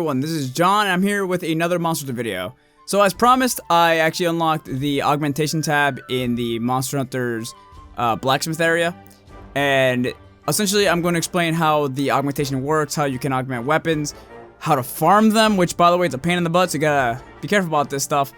everyone, this is John, and I'm here with another Monster Hunter video. So as promised, I actually unlocked the augmentation tab in the Monster Hunter's blacksmith area. And essentially, I'm going to explain how the augmentation works, how you can augment weapons, how to farm them, which by the way, it's a pain in the butt, so you gotta be careful about this stuff,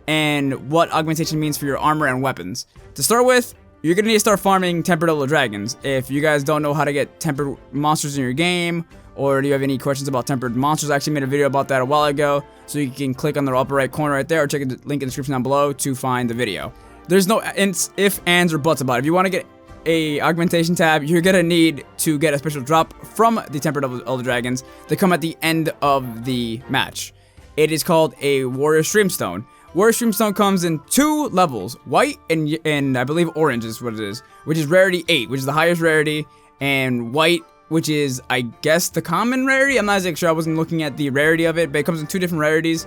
and what augmentation means for your armor and weapons. To start with, you're gonna need to start farming tempered yellow dragons. If you guys don't know how to get tempered monsters in your game, or do you have any questions about tempered monsters, I actually made a video about that a while ago, so you can click on the upper right corner right there, or check the link in the description down below to find the video. There's no ifs, ands, or buts about it. If you want to get a augmentation tab, you're gonna need to get a special drop from the tempered yellow dragons that come at the end of the match. It is called a warrior streamstone. Warrior streamstone comes in 2 levels, white and I believe orange is what it is, which is rarity 8, which is the highest rarity, and white, which is, I guess, the common rarity. I'm not exactly sure, I wasn't looking at the rarity of it, but it comes in 2 different rarities.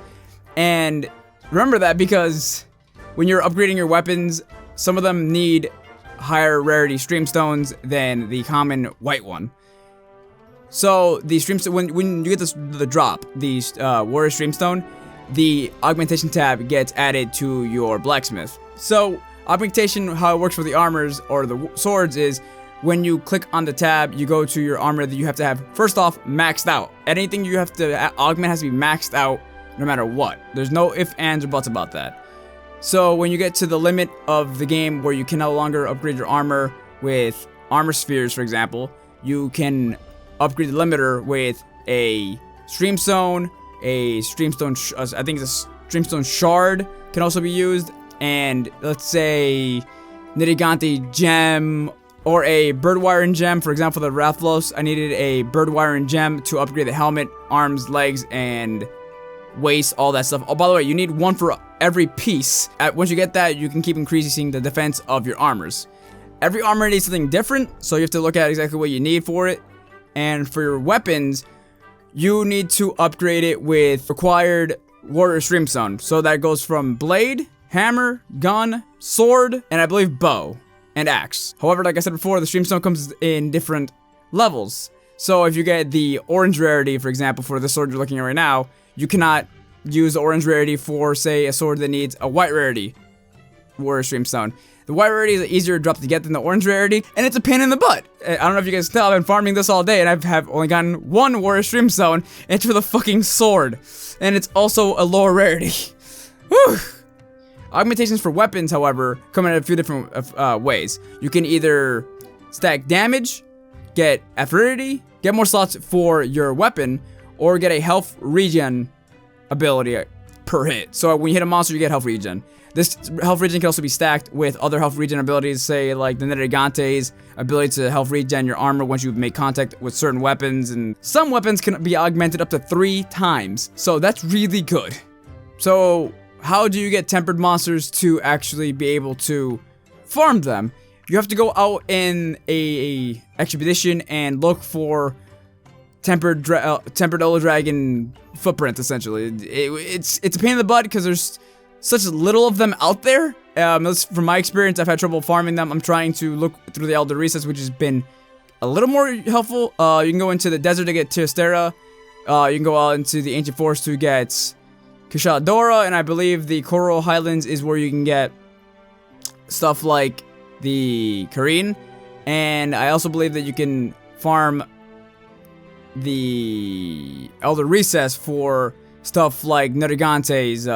And remember that because when you're upgrading your weapons, some of them need higher rarity streamstones than the common white one. So the streamstone, when you get the drop, the warrior streamstone, the augmentation tab gets added to your blacksmith. So augmentation, how it works for the armors or the swords is, when you click on the tab, you go to your armor that you have to have, first off, maxed out. Anything you have to augment has to be maxed out no matter what. There's no ifs, ands, or buts about that. So when you get to the limit of the game where you can no longer upgrade your armor with armor spheres, for example, you can upgrade the limiter with a streamstone, I think it's a streamstone shard can also be used, and let's say Nitty gem, or a bird wiring gem. For example, the Rathlos, I needed a bird wiring gem to upgrade the helmet, arms, legs, and waist, all that stuff. Oh, by the way, you need 1 for every piece. Once you get that, you can keep increasing the defense of your armors. Every armor needs something different, so you have to look at exactly what you need for it. And for your weapons, you need to upgrade it with required warrior streamstone. So that goes from blade, hammer, gun, sword, and I believe bow and axe. However, like I said before, the streamstone comes in different levels. So if you get the orange rarity, for example, for the sword you're looking at right now, you cannot use the orange rarity for, say, a sword that needs a white rarity warrior streamstone. The white rarity is an easier drop to get than the orange rarity, and it's a pain in the butt. I don't know if you guys can tell, I've been farming this all day, and I have only gotten 1 warrior streamstone, and it's for the fucking sword. And it's also a lower rarity. Whew. Augmentations for weapons, however, come in a few different ways. You can either stack damage, get avidity, get more slots for your weapon, or get a health regen ability per hit. So when you hit a monster, you get health regen. This health regen can also be stacked with other health regen abilities, say like the Nitty ability to health regen your armor once you've made contact with certain weapons, and some weapons can be augmented up to 3 times. So that's really good. So how do you get tempered monsters to actually be able to farm them? You have to go out in a expedition and look for tempered yellow dragon footprints. Essentially, it's a pain in the butt because there's such little of them out there. From my experience, I've had trouble farming them. I'm trying to look through the Elder Recess, which has been a little more helpful. You can go into the desert to get Teostera. You can go out into the ancient forest to get Kishadora, and I believe the Coral Highlands is where you can get stuff like the Kareen. And I also believe that you can farm the Elder Recess for stuff like Narigante's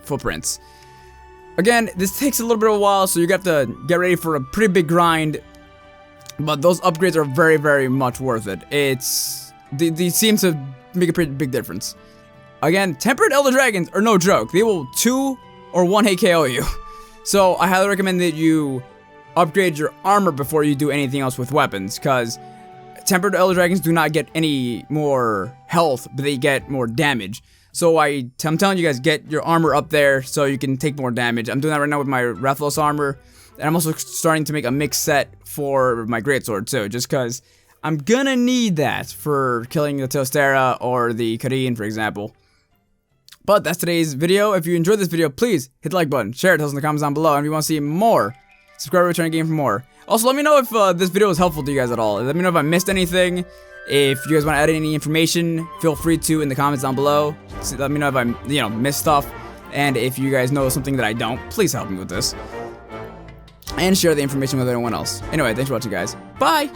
footprints. Again, this takes a little bit of a while, so you have to get ready for a pretty big grind, but those upgrades are very, very much worth it. They seem to make a pretty big difference. Again, tempered elder dragons are no joke. They will 2 or 1 hit KO you. So I highly recommend that you upgrade your armor before you do anything else with weapons, because tempered elder dragons do not get any more health, but they get more damage. So I'm telling you guys, get your armor up there so you can take more damage. I'm doing that right now with my Rathlos armor, and I'm also starting to make a mixed set for my greatsword too, just because I'm gonna need that for killing the Teostera or the Kareen, for example. But that's today's video. If you enjoyed this video, please hit the like button, share it, tell us in the comments down below, and if you want to see more, subscribe to Return Game for more. Also, let me know if this video was helpful to you guys at all. Let me know if I missed anything. If you guys want to add any information, feel free to in the comments down below. So let me know if I missed stuff. And if you guys know something that I don't, please help me with this. And share the information with everyone else. Anyway, thanks for watching, guys. Bye!